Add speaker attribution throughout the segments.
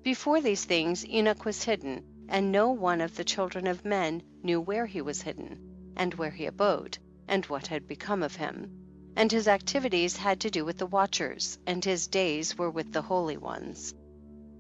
Speaker 1: Before these things Enoch was hidden, and no one of the children of men knew where he was hidden, and where he abode, and what had become of him. And his activities had to do with the watchers, and his days were with the holy ones.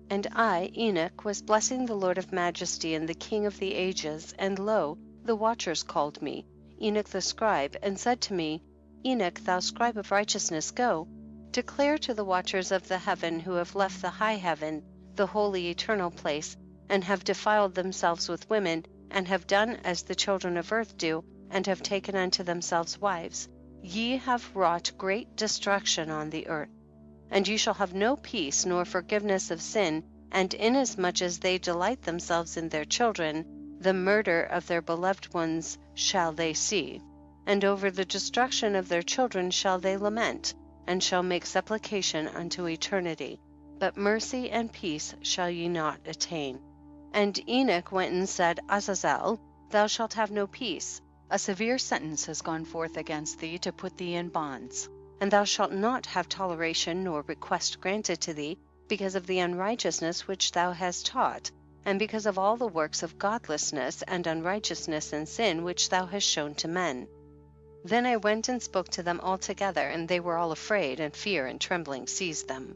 Speaker 1: And I, Enoch, was blessing the Lord of majesty and the King of the ages, and lo, the watchers called me, Enoch the scribe, and said to me, Enoch, thou scribe of righteousness, go, declare to the watchers of the heaven who have left the high heaven, the holy eternal place, and have defiled themselves with women, and have done as the children of earth do, and have taken unto themselves wives. Ye have wrought great destruction on the earth. And ye shall have no peace nor forgiveness of sin, and inasmuch as they delight themselves in their children, the murder of their beloved ones shall they see, and over the destruction of their children shall they lament, and shall make supplication unto eternity. But mercy and peace shall ye not attain. And Enoch went and said, Azazel, thou shalt have no peace. A severe sentence has gone forth against thee to put thee in bonds. And thou shalt not have toleration nor request granted to thee, because of the unrighteousness which thou hast taught, and because of all the works of godlessness and unrighteousness and sin which thou hast shown to men. Then I went and spoke to them all together, and they were all afraid, and fear and trembling seized them.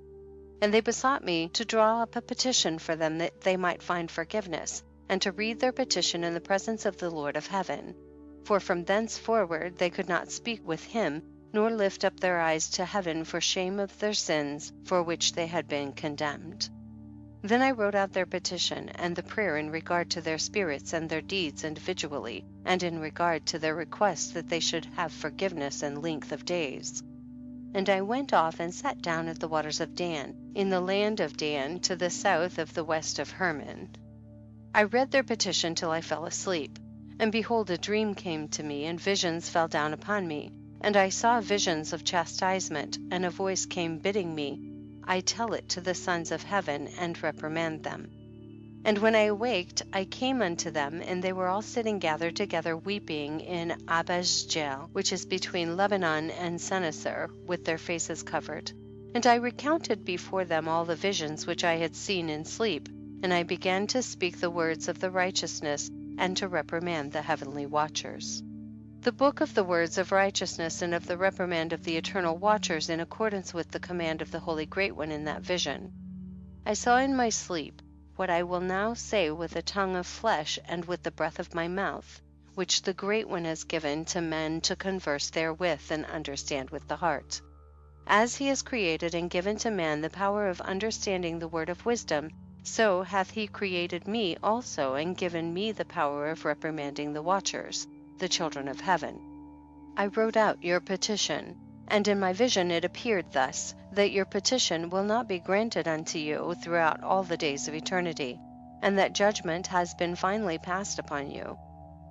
Speaker 1: And they besought me to draw up a petition for them that they might find forgiveness, and to read their petition in the presence of the Lord of heaven. For from thenceforward they could not speak with him, nor lift up their eyes to heaven for shame of their sins for which they had been condemned. Then I wrote out their petition, and the prayer in regard to their spirits and their deeds individually, and in regard to their request that they should have forgiveness and length of days. And I went off and sat down at the waters of Dan, in the land of Dan, to the south of the west of Hermon. I read their petition till I fell asleep. And behold, a dream came to me, and visions fell down upon me. And I saw visions of chastisement, and a voice came bidding me, I tell it to the sons of heaven, and reprimand them. And when I awaked, I came unto them, and they were all sitting gathered together weeping in Abazjel, which is between Lebanon and Sennacer, with their faces covered. And I recounted before them all the visions which I had seen in sleep, and I began to speak the words of the righteousness, and to reprimand the heavenly watchers. The book of the words of righteousness and of the reprimand of the eternal watchers, in accordance with the command of the Holy Great One in that vision. I saw in my sleep what I will now say with a tongue of flesh and with the breath of my mouth, which the Great One has given to men to converse therewith and understand with the heart. As he has created and given to man the power of understanding the word of wisdom, so hath he created me also and given me the power of reprimanding the watchers, the children of heaven. I wrote out your petition, and in my vision it appeared thus, that your petition will not be granted unto you throughout all the days of eternity, and that judgment has been finally passed upon you.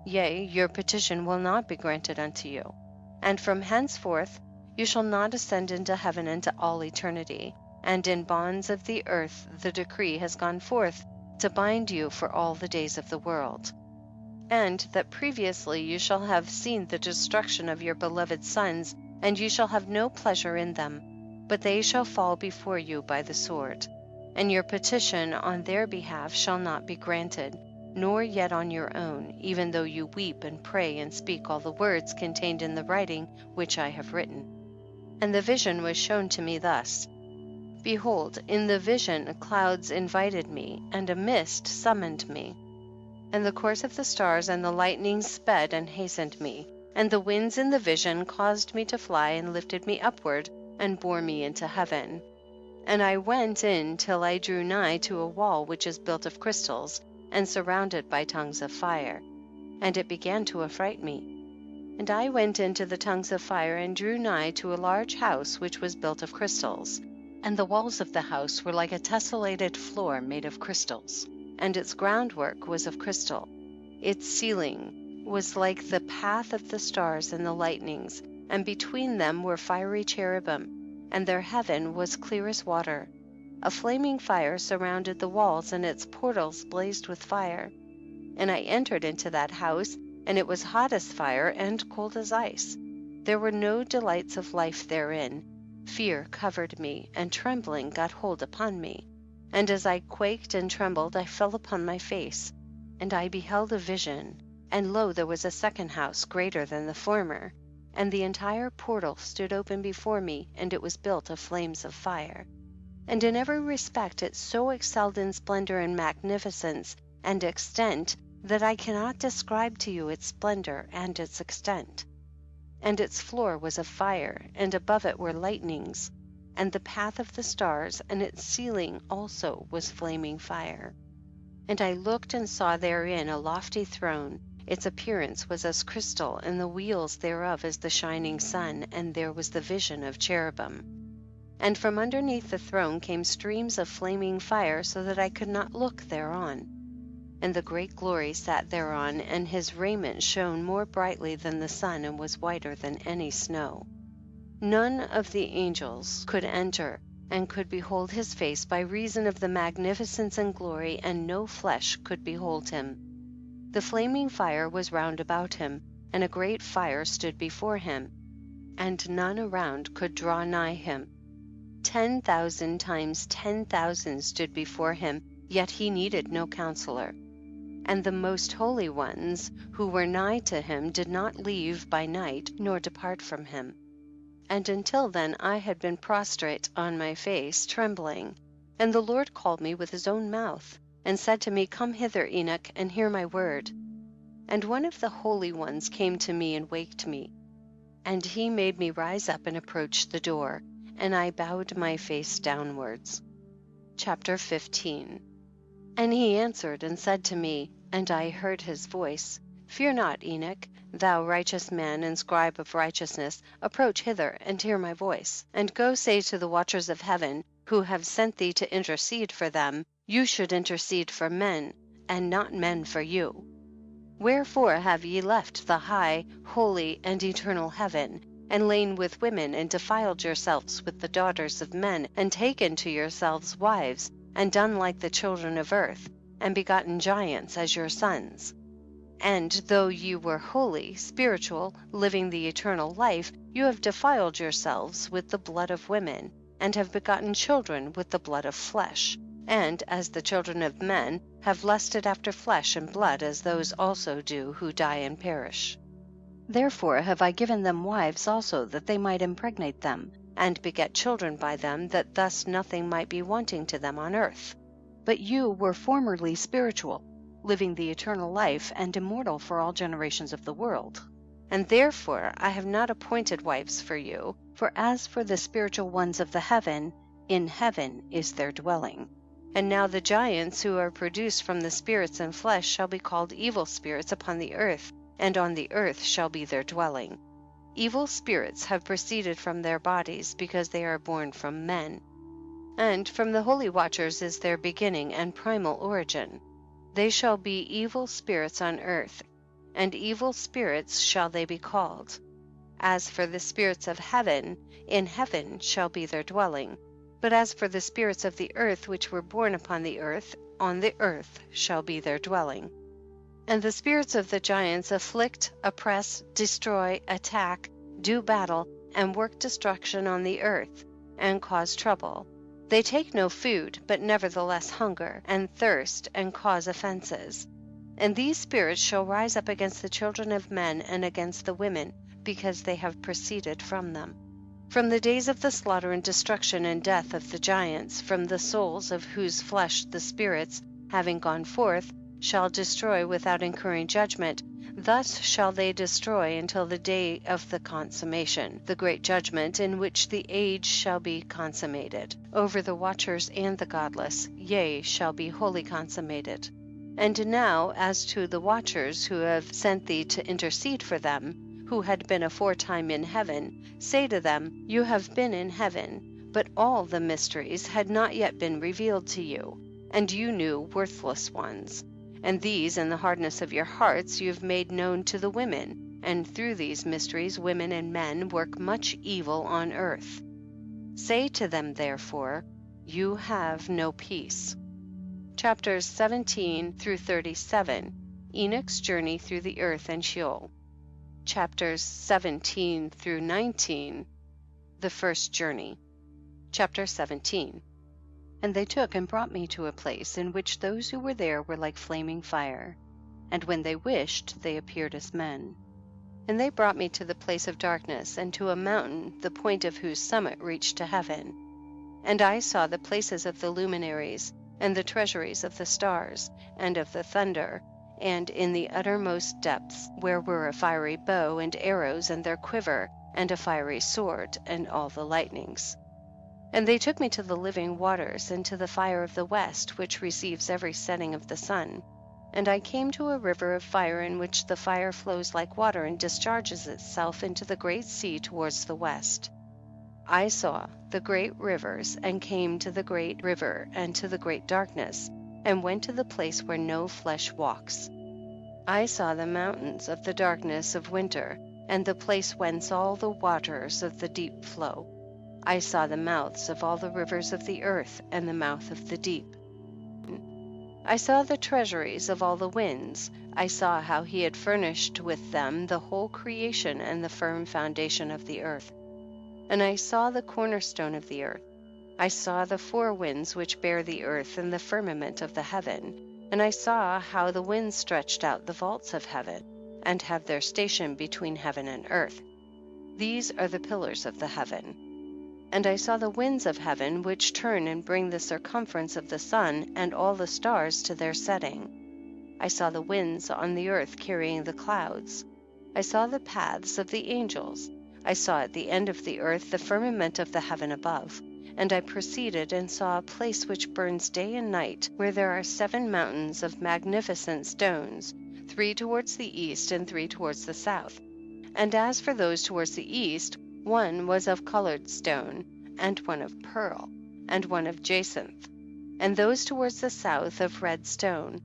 Speaker 1: Yea, your petition will not be granted unto you, and from henceforth you shall not ascend into heaven into all eternity, and in bonds of the earth the decree has gone forth to bind you for all the days of the world. And that previously you shall have seen the destruction of your beloved sons, and you shall have no pleasure in them, but they shall fall before you by the sword. And your petition on their behalf shall not be granted, nor yet on your own, even though you weep and pray and speak all the words contained in the writing which I have written. And the vision was shown to me thus. Behold, in the vision clouds invited me, and a mist summoned me. And the course of the stars and the lightnings sped and hastened me, and the winds in the vision caused me to fly and lifted me upward, and bore me into heaven. And I went in till I drew nigh to a wall which is built of crystals, and surrounded by tongues of fire. And it began to affright me. And I went into the tongues of fire, and drew nigh to a large house which was built of crystals. And the walls of the house were like a tessellated floor made of crystals, and its groundwork was of crystal. Its ceiling was like the path of the stars and the lightnings, and between them were fiery cherubim, and their heaven was clear as water. A flaming fire surrounded the walls, and its portals blazed with fire. And I entered into that house, and it was hot as fire and cold as ice. There were no delights of life therein. Fear covered me, and trembling got hold upon me. And as I quaked and trembled, I fell upon my face, and I beheld a vision, and lo, there was a second house greater than the former, and the entire portal stood open before me, and it was built of flames of fire. And in every respect it so excelled in splendor and magnificence and extent, that I cannot describe to you its splendor and its extent. And its floor was of fire, and above it were lightnings, and the path of the stars, and its ceiling also was flaming fire. And I looked and saw therein a lofty throne. Its appearance was as crystal, and the wheels thereof as the shining sun, and there was the vision of cherubim. And from underneath the throne came streams of flaming fire, so that I could not look thereon. And the great glory sat thereon, and his raiment shone more brightly than the sun, and was whiter than any snow. None of the angels could enter, and could behold his face by reason of the magnificence and glory, and no flesh could behold him. The flaming fire was round about him, and a great fire stood before him, and none around could draw nigh him. 10,000 times 10,000 stood before him, yet he needed no counselor. And the most holy ones who were nigh to him did not leave by night, nor depart from him. And until then I had been prostrate on my face, trembling. And the Lord called me with his own mouth, and said to me, Come hither, Enoch, and hear my word. And one of the holy ones came to me and waked me. And he made me rise up and approach the door, and I bowed my face downwards. Chapter 15. And he answered and said to me, and I heard his voice, Fear not, Enoch, thou righteous man and scribe of righteousness, approach hither and hear my voice. And go say to the watchers of heaven, who have sent thee to intercede for them, you should intercede for men, and not men for you. Wherefore have ye left the high, holy, and eternal heaven, and lain with women, and defiled yourselves with the daughters of men, and taken to yourselves wives, and done like the children of earth, and begotten giants as your sons? And though ye were holy, spiritual, living the eternal life, you have defiled yourselves with the blood of women, and have begotten children with the blood of flesh, and, as the children of men, have lusted after flesh and blood, as those also do who die and perish. Therefore have I given them wives also, that they might impregnate them, and beget children by them, that thus nothing might be wanting to them on earth. But you were formerly spiritual, living the eternal life, and immortal for all generations of the world. And therefore I have not appointed wives for you, for as for the spiritual ones of the heaven, in heaven is their dwelling. And now the giants who are produced from the spirits and flesh shall be called evil spirits upon the earth, and on the earth shall be their dwelling. Evil spirits have proceeded from their bodies, because they are born from men. And from the holy watchers is their beginning and primal origin. They shall be evil spirits on earth, and evil spirits shall they be called. As for the spirits of heaven, in heaven shall be their dwelling. But as for the spirits of the earth which were born upon the earth, on the earth shall be their dwelling. And the spirits of the giants afflict, oppress, destroy, attack, do battle, and work destruction on the earth, and cause trouble. They take no food, but nevertheless hunger, and thirst, and cause offenses. And these spirits shall rise up against the children of men and against the women, because they have proceeded from them. From the days of the slaughter and destruction and death of the giants, from the souls of whose flesh the spirits, having gone forth, shall destroy without incurring judgment, thus shall they destroy until the day of the consummation, the great judgment, in which the age shall be consummated, over the watchers and the godless, yea, shall be wholly consummated. And now as to the watchers who have sent thee to intercede for them, who had been aforetime in heaven, say to them, you have been in heaven, but all the mysteries had not yet been revealed to you, and you knew worthless ones. And these in the hardness of your hearts you have made known to the women, and through these mysteries women and men work much evil on earth. Say to them therefore, you have no peace. Chapters 17 through 37, Enoch's journey through the earth and Sheol. Chapters 17 through 19, the first journey. Chapter 17. And they took and brought me to a place in which those who were there were like flaming fire, and when they wished they appeared as men. And they brought me to the place of darkness, and to a mountain, the point of whose summit reached to heaven. And I saw the places of the luminaries, and the treasuries of the stars, and of the thunder, and in the uttermost depths, where were a fiery bow, and arrows, and their quiver, and a fiery sword, and all the lightnings. And they took me to the living waters, and to the fire of the west, which receives every setting of the sun. And I came to a river of fire, in which the fire flows like water, and discharges itself into the great sea towards the west. I saw the great rivers, and came to the great river, and to the great darkness, and went to the place where no flesh walks. I saw the mountains of the darkness of winter, and the place whence all the waters of the deep flow. I saw the mouths of all the rivers of the earth, and the mouth of the deep. I saw the treasuries of all the winds. I saw how he had furnished with them the whole creation and the firm foundation of the earth. And I saw the cornerstone of the earth. I saw the four winds which bear the earth and the firmament of the heaven. And I saw how the winds stretched out the vaults of heaven, and have their station between heaven and earth. These are the pillars of the heaven. And I saw the winds of heaven, which turn and bring the circumference of the sun and all the stars to their setting. I saw the winds on the earth carrying the clouds. I saw the paths of the angels. I saw at the end of the earth the firmament of the heaven above. And I proceeded and saw a place which burns day and night, where there are 7 mountains of magnificent stones, 3 towards the east and 3 towards the south. And as for those towards the east, one was of colored stone, and one of pearl, and one of jacinth, and those towards the south of red stone.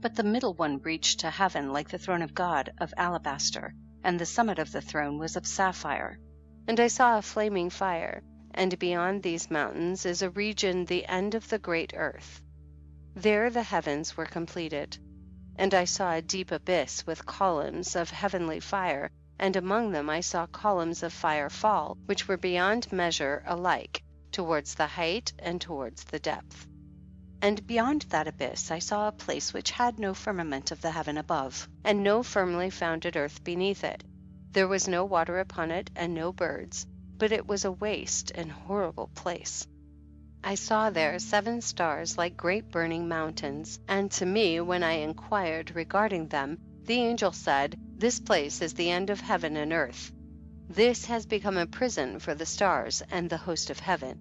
Speaker 1: But the middle one reached to heaven like the throne of God of alabaster, and the summit of the throne was of sapphire. And I saw a flaming fire, and beyond these mountains is a region the end of the great earth. There the heavens were completed. And I saw a deep abyss with columns of heavenly fire, and among them I saw columns of fire fall, which were beyond measure alike, towards the height and towards the depth. And beyond that abyss I saw a place which had no firmament of the heaven above, and no firmly founded earth beneath it. There was no water upon it, and no birds, but it was a waste and horrible place. I saw there 7 stars like great burning mountains, and to me, when I inquired regarding them, the angel said, "This place is the end of heaven and earth. This has become a prison for the stars and the host of heaven.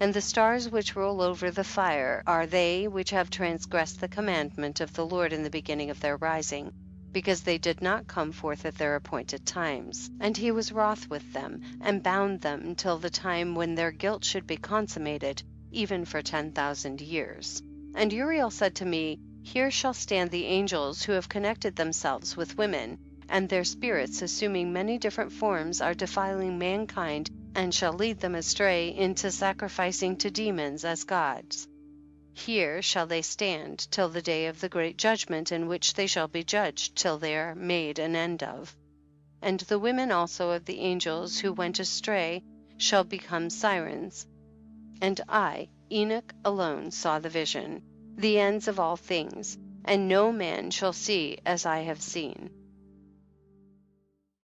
Speaker 1: And the stars which roll over the fire are they which have transgressed the commandment of the Lord in the beginning of their rising, because they did not come forth at their appointed times. And he was wroth with them, and bound them till the time when their guilt should be consummated, even for 10,000 years. And Uriel said to me, Here shall stand the angels who have connected themselves with women, and their spirits, assuming many different forms, are defiling mankind, and shall lead them astray into sacrificing to demons as gods. Here shall they stand till the day of the great judgment, in which they shall be judged till they are made an end of. And the women also of the angels who went astray shall become sirens. And I, Enoch, alone saw the vision, the ends of all things, and no man shall see as I have seen.